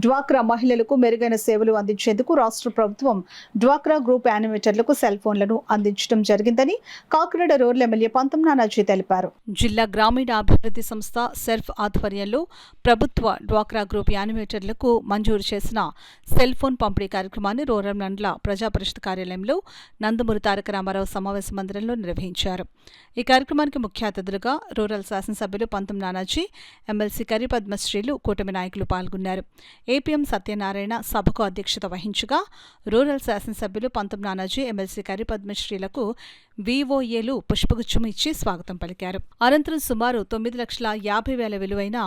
డ్వాక్రా మహిళలకు మెరుగైన సేవలు అందించేందుకు రాష్ట్ర ప్రభుత్వం డ్వాక్రా గ్రూప్ యానిమేటర్లకు సెల్ ఫోన్లను అందించడం జరిగిందని కాకినాడ రూరల్ ఎమ్మెల్యే పంతం నానాజీ తెలిపారు. జిల్లా గ్రామీణ అభివృద్ధి సంస్థ సెర్ఫ్ ఆధ్వర్యంలో ప్రభుత్వ డ్వాక్రా గ్రూప్ యానిమేటర్లకు మంజూరు చేసిన సెల్ ఫోన్ పంపిణీ కార్యక్రమాన్ని రూరల్ మండల ప్రజాపరిషత్ కార్యాలయంలో నందమూరి తారక రామారావు సమావేశ మందిరంలో నిర్వహించారు. ఈ కార్యక్రమానికి ముఖ్య అతిథులుగా రూరల్ శాసనసభ్యులు పంతం నానాజీ, ఎమ్మెల్సీ కరి పద్మశ్రీలు, కూటమి నాయకులు పాల్గొన్నారు. ఏపీఎం సత్యనారాయణ సభకు అధ్యక్షత వహించగా రూరల్ శాసనసభ్యులు పంతం నానాజీ, ఎమ్మెల్సీ కరి పద్మశ్రీలకు వీఓఏలు పుష్పగుచ్చం ఇచ్చి స్వాగతం పలికారు. అనంతరం సుమారు 9,50,000 విలువైన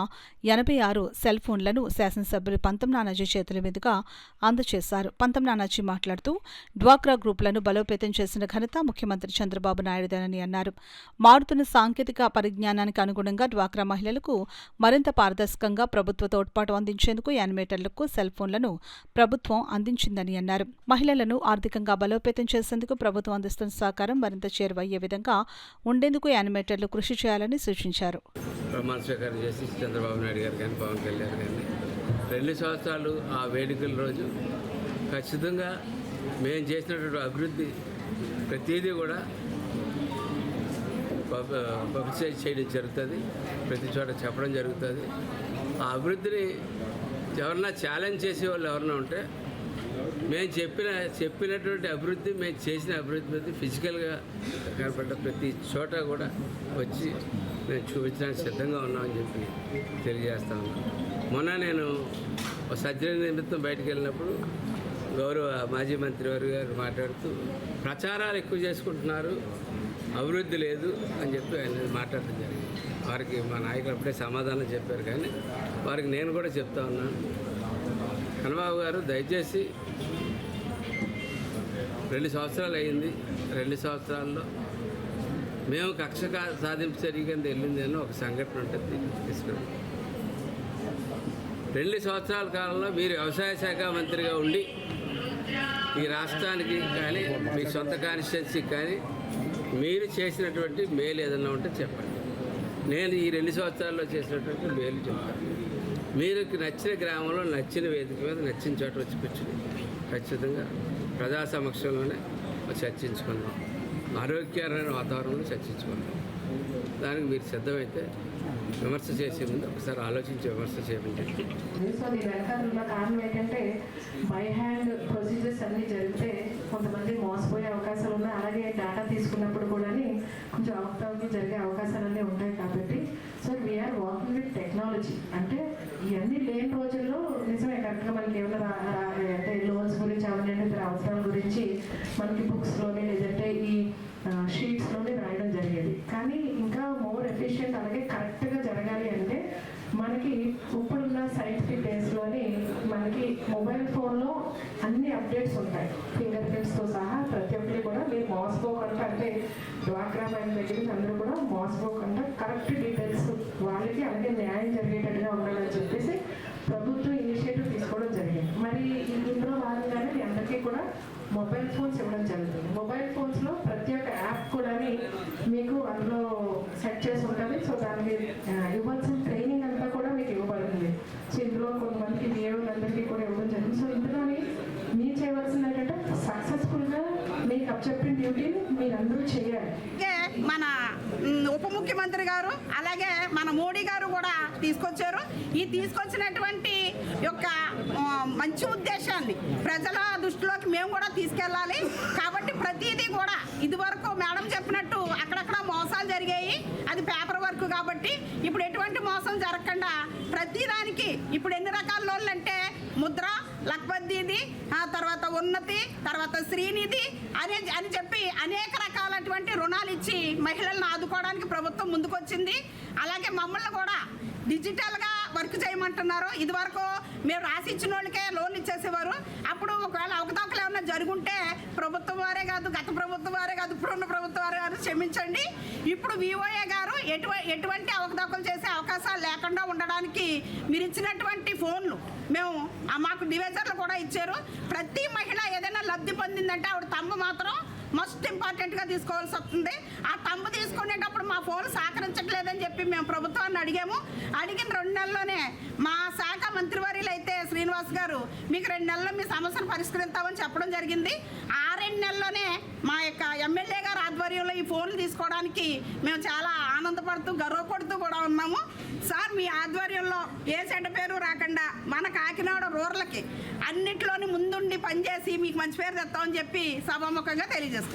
86 సెల్ ఫోన్లను శాసనసభ్యులు పంతం నానాజీ చేతుల మీదుగా అందజేశారు. పంతం నానాజీ మాట్లాడుతూ డ్వాక్రా గ్రూపులను బలోపేతం చేసిన ఘనత ముఖ్యమంత్రి చంద్రబాబు నాయుడుదేనని అన్నారు. మారుతున్న సాంకేతిక పరిజ్ఞానానికి అనుగుణంగా డ్వాక్రా మహిళలకు మరింత పారదర్శకంగా ప్రభుత్వ తోడ్పాటు అందించేందుకు యానిమేటర్లకు సెల్ ఫోన్లను ప్రభుత్వం అందించిందని అన్నారు. మహిళలను ఆర్థికంగా బలోపేతం చేసేందుకు ప్రభుత్వం అందిస్తున్న సహకారం మరింత చేరువయ్యే విధంగా ఉండేందుకు యానిమేటర్లు కృషి చేయాలని సూచించారు. ప్రమాణ స్వీకారం చేసి చంద్రబాబు నాయుడు గారు కానీ పవన్ కళ్యాణ్ కానీ 2 సంవత్సరాలు ఆ వేడుకల రోజు ఖచ్చితంగా మేము చేసినటువంటి అభివృద్ధి ప్రతిదీ కూడా పబ్లిసైజ్ చేయడం జరుగుతుంది, ప్రతి చోట చెప్పడం జరుగుతుంది. ఆ అభివృద్ధిని ఎవరన్నా ఛాలెంజ్ చేసే వాళ్ళు ఎవరన్నా ఉంటే మేము చెప్పినటువంటి అభివృద్ధి, మేము చేసిన అభివృద్ధి ఫిజికల్గా కనపడ్డ ప్రతి చోట కూడా వచ్చి మేము చూపించడానికి సిద్ధంగా ఉన్నామని చెప్పి తెలియజేస్తా ఉన్నాం. మొన్న నేను సర్జరీ నిమిత్తం బయటకు వెళ్ళినప్పుడు గౌరవ మాజీ మంత్రివారి గారు మాట్లాడుతూ ప్రచారాలు ఎక్కువ చేసుకుంటున్నారు, అభివృద్ధి లేదు అని చెప్పి ఆయన మాట్లాడటం జరిగింది. వారికి మా నాయకులు అప్పుడే సమాధానం చెప్పారు, కానీ వారికి నేను కూడా చెప్తా ఉన్నాను, కన్నబాబు గారు దయచేసి 2 సంవత్సరాలు అయింది, 2 సంవత్సరాల్లో మేము కక్ష సాధింపు జరిగింది వెళ్ళింది అని ఒక సంఘటన ఉంటుంది తీసుకున్నాం. 2 సంవత్సరాల కాలంలో మీరు వ్యవసాయ శాఖ మంత్రిగా ఉండి ఈ రాష్ట్రానికి కానీ మీ సొంత కాన్స్టిట్యున్సీకి కానీ మీరు చేసినటువంటి మేలు ఏదైనా ఉంటే చెప్పండి. నేను ఈ 2 సంవత్సరాల్లో చేసినటువంటి మేలు చెప్తాను. మీరు నచ్చిన గ్రామంలో, నచ్చిన వేదిక మీద, నచ్చిన చోట వచ్చి కూర్చుని ఖచ్చితంగా ప్రజా సమక్షంలోనే చర్చించుకున్నాం, ఆరోగ్యకరమైన వాతావరణంలో చర్చించుకున్నాం. దానికి మీరు సిద్ధమైతే విమర్శ చేసే ముందు ఒకసారి ఆలోచించి విమర్శ చేయమంటే. సో దీని వెనకాల ఉన్న కారణం ఏంటంటే బై హ్యాండ్ ప్రొసీజర్స్ అన్నీ జరిగితే కొంతమంది మోసపోయే అవకాశాలు ఉన్నాయి. అలాగే డేటా తీసుకున్నప్పుడు కూడా కొంచెం అవకతవకలు జరిగే అవకాశాలన్నీ ఉంటాయి. కాబట్టి so we're working with technology. అంటే ఇవన్నీ లేని రోజుల్లో నిజమే కరెక్ట్గా మనకి ఏమైనా అంటే లోన్స్ గురించి అవన్నీ అవసరాల గురించి మనకి బుక్స్లోనే లేదంటే ఈ షీట్స్లోనే రాయడం జరిగేది. కానీ ఇంకా మోర్ ఎఫిషియెంట్ అలాగే కరెక్ట్గా జరగాలి అంటే మనకి ఇప్పుడున్న సైంటిఫిక్ డేస్లోని మనకి మొబైల్ ఫోన్లో అన్ని అప్డేట్స్ ఉంటాయి, ఫింగర్ ప్రింట్స్తో సహా. ప్రతి ఒక్కటి కూడా మీరు మోసపోకుండా, అంటే డ్వాక్రా మైన్ దగ్గర అందరూ కూడా మోసపోకుండా కరెక్ట్ డీటెయిల్స్ వాళ్ళకి అలాగే న్యాయం జరిగేటట్టుగా ఉండాలని చెప్పేసి ప్రభుత్వం ఇనిషియేటివ్ తీసుకోవడం జరిగింది. మరి ఇందులో భాగంగానే మీ అందరికీ కూడా మొబైల్ ఫోన్స్ ఇవ్వడం జరుగుతుంది. మొబైల్ ఫోన్స్లో ప్రతి ఒక్క యాప్ కూడా మీకు అందులో సెట్ చేసి ఉంటుంది. సో దానికి ఇవ్వాల్సిన ట్రైనింగ్ అంతా కూడా మీకు ఇవ్వబడుతుంది. సో ఇందులో కొంతమందికి విఏఓలందరికీ కూడా ఇవ్వడం జరిగింది. సో ఇందులోని మీరు చేయవలసింది ఏంటంటే సక్సెస్ఫుల్గా మీకు అప్పచెప్పిన డ్యూటీని మీరందరూ చేయాలి. మన ఉప ముఖ్యమంత్రి గారు అలాగే మన మోడీ గారు కూడా తీసుకొచ్చారు. ఈ తీసుకొచ్చినటువంటి యొక్క మంచి ఉద్దేశాన్ని ప్రజల దృష్టిలోకి మేము కూడా తీసుకెళ్ళాలి. కాబట్టి ప్రతిదీ కూడా ఇదివరకు మేడం చెప్పినట్టు అక్కడక్కడ మోసాలు జరిగాయి, అది పేపర్ వర్క్. కాబట్టి ఇప్పుడు ఎటువంటి మోసం జరగకుండా ప్రతిదానికి ఇప్పుడు ఎన్ని రకాల లోన్లు అంటే ముద్ర, లక్పతిది, తర్వాత ఉన్నతి, తర్వాత శ్రీనిధి అని చెప్పి అనేక రకాలటువంటి రుణాలు ఇచ్చి మహిళలను ఆదుకోవడానికి ప్రభుత్వం ముందుకొచ్చింది. అలాగే మమ్మల్ని కూడా డిజిటల్గా వర్క్ చేయమంటున్నారు. ఇదివరకు మేము రాసి ఇచ్చిన వాళ్ళకే లోన్లు ఇచ్చేసేవారు. అప్పుడు ఒకవేళ అవకతవకలు ఏమన్నా జరుగుంటే ప్రభుత్వం వారే కాదు, గత ప్రభుత్వం వారే కాదు, ఇప్పుడున్న ప్రభుత్వం వారే కాదు, క్షమించండి. ఇప్పుడు విఓఏ గారు ఎటువంటి అవకతవకలు చేసే అవకాశాలు లేకుండా ఉండడానికి మీరు ఇచ్చినటువంటి ఫోన్లు మేము మాకు డివైజర్లు కూడా ఇచ్చారు. ప్రతి మహిళ ఏదైనా లబ్ధి పొందిందంటే ఆవిడ తమ్మ మాత్రం మస్ట్ ఇంపార్టెంట్గా తీసుకోవాల్సి వస్తుంది. ఆ తంబు తీసుకునేటప్పుడు మా ఫోన్ సహకరించట్లేదని చెప్పి మేము ప్రభుత్వాన్ని అడిగాము. అడిగిన 2 నెలల్లోనే మా శాఖ మంత్రివర్యులు అయితే శ్రీనివాస్ గారు మీకు 2 నెలల్లో మీ సమస్యను పరిష్కరిస్తామని చెప్పడం జరిగింది. ఆ 2 నెలల్లోనే మా యొక్క ఎమ్మెల్యే గారు ఆధ్వర్యంలో ఈ ఫోన్లు తీసుకోవడానికి మేము చాలా ఆనందపడుతూ గర్వపడుతూ కూడా ఉన్నాము. సార్ మీ ఆధ్వర్యంలో ఏ చెడ్డ పేరు రాకుండా మన కాకినాడ రూరల్కి అన్నిట్లోని ముందుండి పనిచేసి మీకు మంచి పేరు తెస్తామని చెప్పి సభాముఖంగా తెలియజేస్తాం.